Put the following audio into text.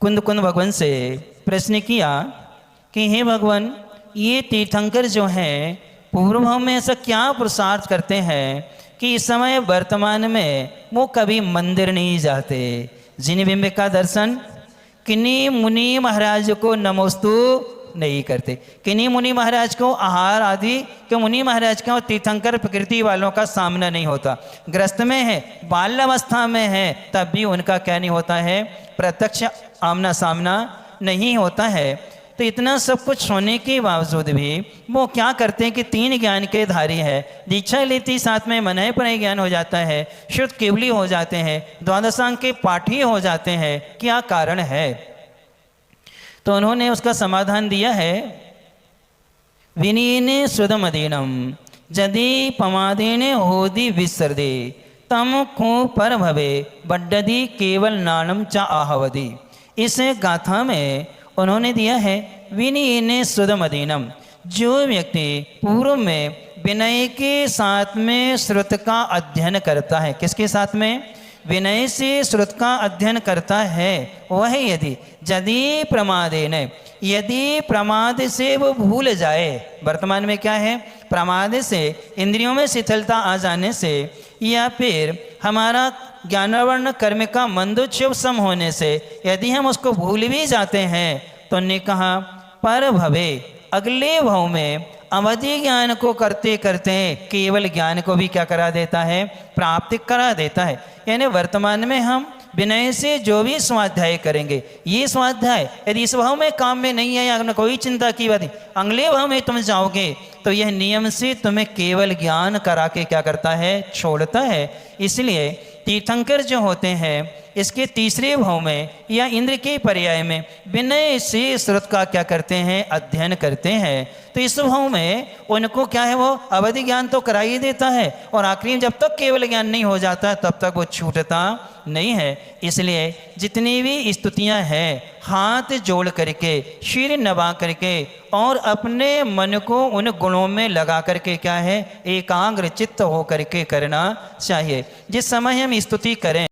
कुंद कुंद भगवान से प्रश्न किया कि हे भगवान, ये तीर्थंकर जो हैं पूर्व भाव में ऐसा क्या पुरुषार्थ करते हैं कि इस समय वर्तमान में वो कभी मंदिर नहीं जाते, जिन बिंब का दर्शन किन्हीं मुनि महाराज को नमोस्तु नहीं करते। किन्हीं मुनि महाराज को आहार आदि के मुनि महाराज का तीर्थंकर प्रकृति वालों का सामना नहीं होता। ग्रस्त में है, बाल्यावस्था में है, तब भी उनका क्या नहीं होता है, प्रत्यक्ष आमना सामना नहीं होता है। तो इतना सब कुछ होने के बावजूद भी वो क्या करते हैं कि तीन ज्ञान के धारी है। दीक्षा लेती साथ में मनय पर ज्ञान हो जाता है, शुद्ध केवली हो जाते हैं, द्वादशांग के पाठी हो जाते हैं। क्या कारण है? तो उन्होंने उसका समाधान दिया है, विनीने सुदमदीनम यदि पमादेने होदि विसर्दे तम को पर भवे बड्डदी केवल नानम च आहवदी। इस गाथा में उन्होंने दिया है विनयने सुदमदीनम, जो व्यक्ति पूर्व में विनय के साथ में श्रुत का अध्ययन करता है। किसके साथ में? विनय से श्रुत का अध्ययन करता है। वह यदि प्रमादेन, यदि प्रमाद से वो भूल जाए, वर्तमान में क्या है, प्रमाद से इंद्रियों में शिथिलता आ जाने से, या फिर हमारा ज्ञानवर्ण कर्म का मंदोच्छुभ सम होने से यदि हम उसको भूल भी जाते हैं, तो ने कहा पर भवे, अगले भाव में अवधि ज्ञान को करते करते केवल ज्ञान को भी क्या करा देता है, प्राप्त करा देता है। यानी वर्तमान में हम विनय से जो भी स्वाध्याय करेंगे, ये स्वाध्याय यदि इस भाव में काम में नहीं है या कोई चिंता की बात नहीं, अगले भाव में तुम जाओगे तो यह नियम से तुम्हें केवल ज्ञान करा के क्या करता है, छोड़ता है। इसलिए तीर्थंकर जो होते हैं इसके तीसरे भाव में या इंद्र के पर्याय में विनय से श्रुत का क्या करते हैं, अध्ययन करते हैं। तो इस भाव में उनको क्या है, वो अवधि ज्ञान तो करा ही देता है, और आखिरी में जब तक केवल ज्ञान नहीं हो जाता तब तक वो छूटता नहीं है। इसलिए जितनी भी स्तुतियां हैं, हाथ जोड़ करके, सिर नवा करके और अपने मन को उन गुणों में लगा करके क्या है, एकाग्र चित्त हो करके करना चाहिए। जिस समय हम स्तुति करें